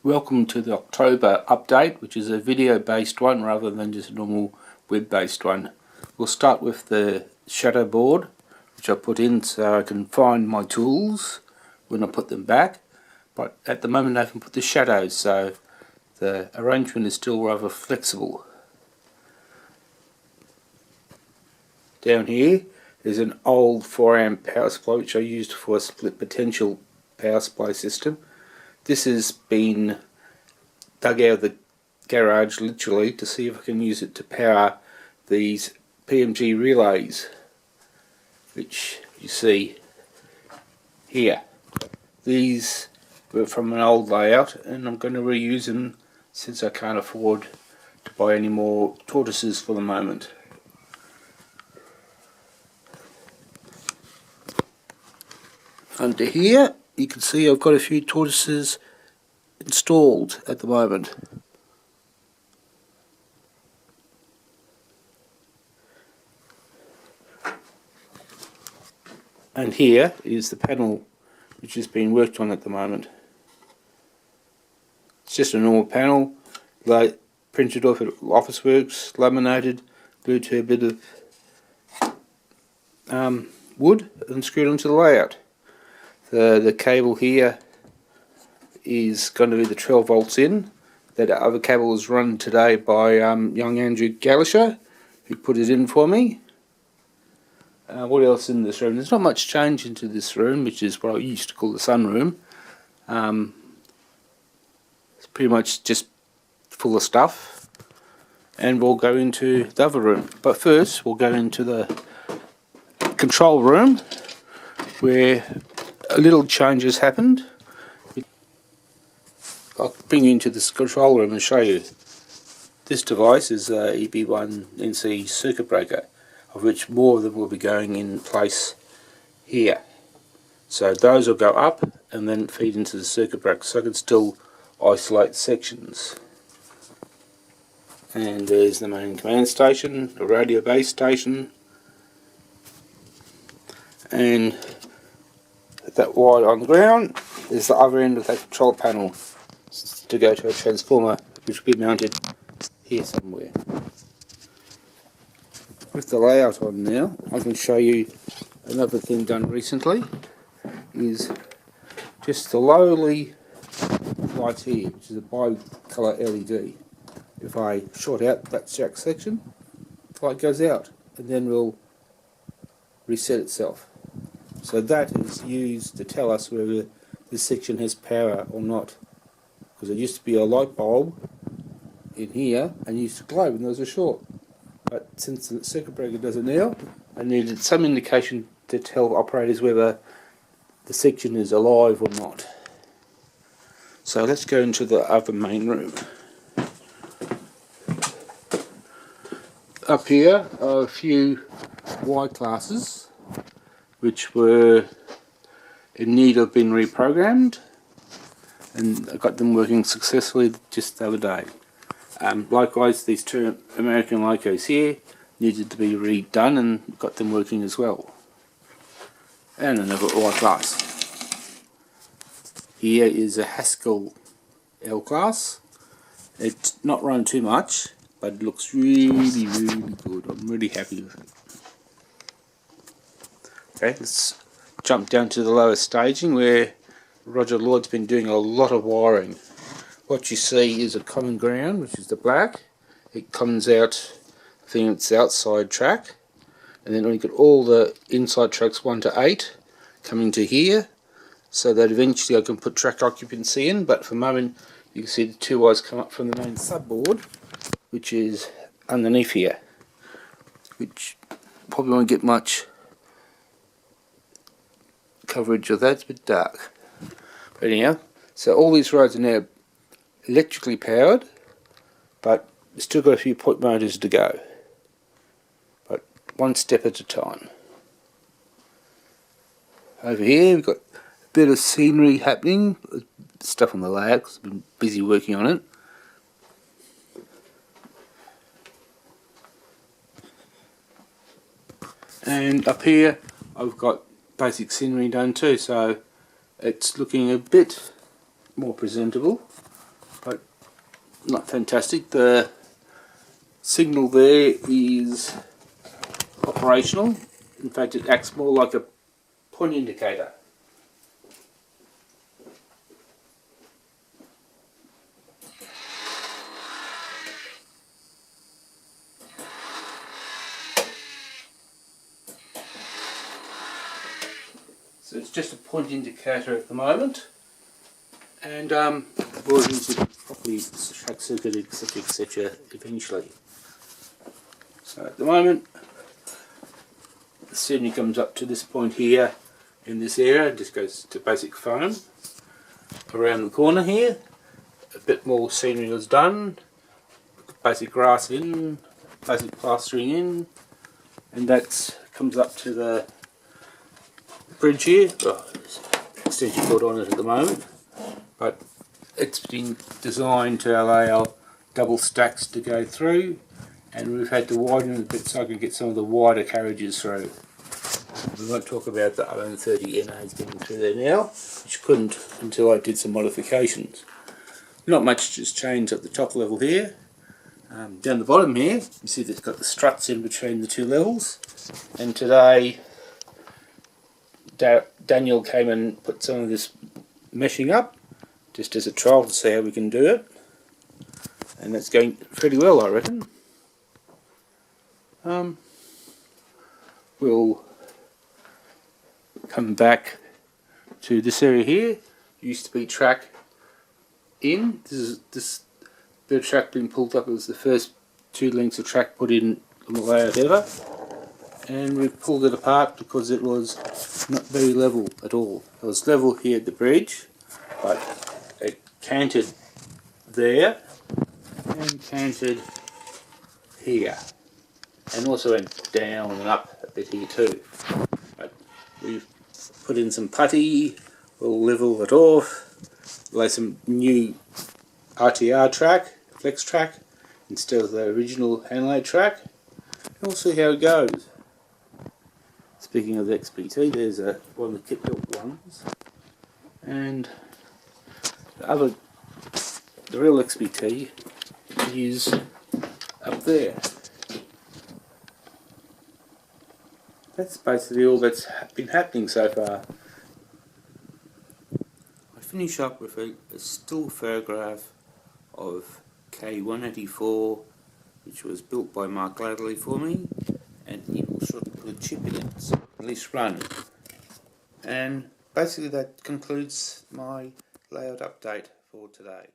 Welcome to the October update, which is a video based one rather than just a normal web based one. We'll start with the shadow board, which I put in so I can find my tools when I put them back, but at the moment I can put the shadows, so the arrangement is still rather flexible. Down here is an old 4 amp power supply which I used for a split potential power supply system. This has been dug out of the garage literally to see if I can use it to power these PMG relays, which you see here. These were from an old layout and I'm going to reuse them since I can't afford to buy any more tortoises for the moment. Under here you can see I've got a few tortoises installed at the moment. And here is the panel which is being worked on at the moment. It's just a normal panel, like printed off at Officeworks, laminated, glued to a bit of wood and screwed onto the layout. The cable here is going to be the 12 volts in. That other cable was run today by young Andrew Gallagher, who put it in for me. What else in this room? There's not much change into this room, which is what I used to call the sunroom. It's pretty much just full of stuff, and we'll go into the other room. But first we'll go into the control room, where a little change has happened. I'll bring you into this control room and show you. This device is a EB1 NC circuit breaker, of which more of them will be going in place here. So those will go up and then feed into the circuit breaker, so I can still isolate sections. And there's the main command station, the radio base station, and that wire on the ground is the other end of that control panel to go to a transformer, which will be mounted here somewhere. With the layout on now, I can show you another thing done recently, is just the lowly light here, which is a bi-colour LED. If I short out that jack section, the light goes out and then will reset itself. So that is used to tell us whether this section has power or not. Because there used to be a light bulb in here and used to glow when there was a short. But since the circuit breaker does it now, I needed some indication to tell operators whether the section is alive or not. So let's go into the other main room. Up here are a few Y classes which were in need of being reprogrammed, and I got them working successfully just the other day. Likewise, these two American locos here needed to be redone and got them working as well. And another Y class. Here is a Haskell L class. It's not run too much, but it looks really good. I'm really happy with it. Okay, let's jump down to the lower staging where Roger Lloyd's been doing a lot of wiring. What you see is a common ground, which is the black. It comes out, I think it's the outside track, and then we've got all the inside tracks 1 to 8 coming to here, so that eventually I can put track occupancy in. But for the moment you can see the two wires come up from the main subboard, which is underneath here, which probably won't get much coverage of that. It's a bit dark. But anyhow, so all these roads are now electrically powered, but we've still got a few point motors to go, but one step at a time. Over here we've got a bit of scenery happening, stuff on the layout because I've been busy working on it. And up here I've got basic scenery done too, so it's looking a bit more presentable. not fantastic. The signal there is operational. In fact, it acts more like a point indicator. So it's just a point indicator at the moment, and we'll use it properly track circuited, etc, etc eventually. So at the moment, the scenery comes up to this point here in this area, it just goes to basic foam. Around the corner here, a bit more scenery was done, basic grass in, basic plastering in, and that comes up to the bridge here. Oh, there's extension cord on it at the moment, but it's been designed to allow double stacks to go through, and we've had to widen it a bit so I can get some of the wider carriages through. We won't talk about the 130 NAs getting through there now, which couldn't until I did some modifications. Not much has changed at the top level here. Down the bottom here, you see it's got the struts in between the two levels, and today Daniel came and put some of this meshing up, just as a trial to see how we can do it, and that's going pretty well, I reckon. We'll come back to this area here. Used to be track in. This bit of track being pulled up. It was the first 2 lengths of track put in on the layout ever, and we pulled it apart because it was not very level at all. It was level here at the bridge, but it canted there and canted here, and also went down and up a bit here too. But we've put in some putty, we'll level it off, lay some new RTR track, flex track, instead of the original hand-laid track, and we'll see how it goes. Speaking of the XPT, there's one of the kit-built ones, and the real XPT is up there. That's basically all that's been happening so far. I finish up with a still photograph of K184, which was built by Mark Gladley for me, and he will shortly put a chip in it, so at least run. And basically that concludes my layout update for today.